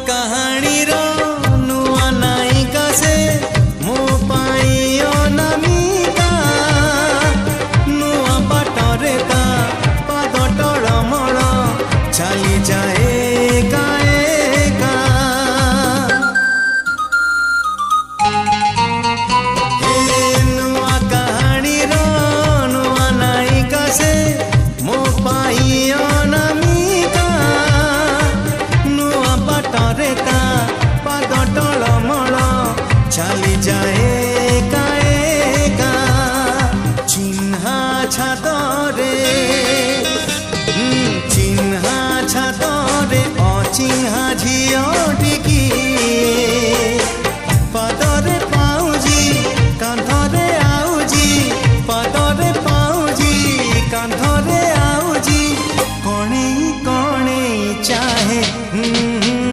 कहानी रो नुआ नायिका से मो पाई अनामिका नुआ बाटरे ता पाद टळमळ चली जाए एका एका नुआ कहानी रो नुआ नायिका से मो पाई अनामिका नुआ बाटरे ता पाद टळमळ चली जाए एका एका चिन्हा छादरे चिन्हा छादरे अचिन्हा झियो टिकी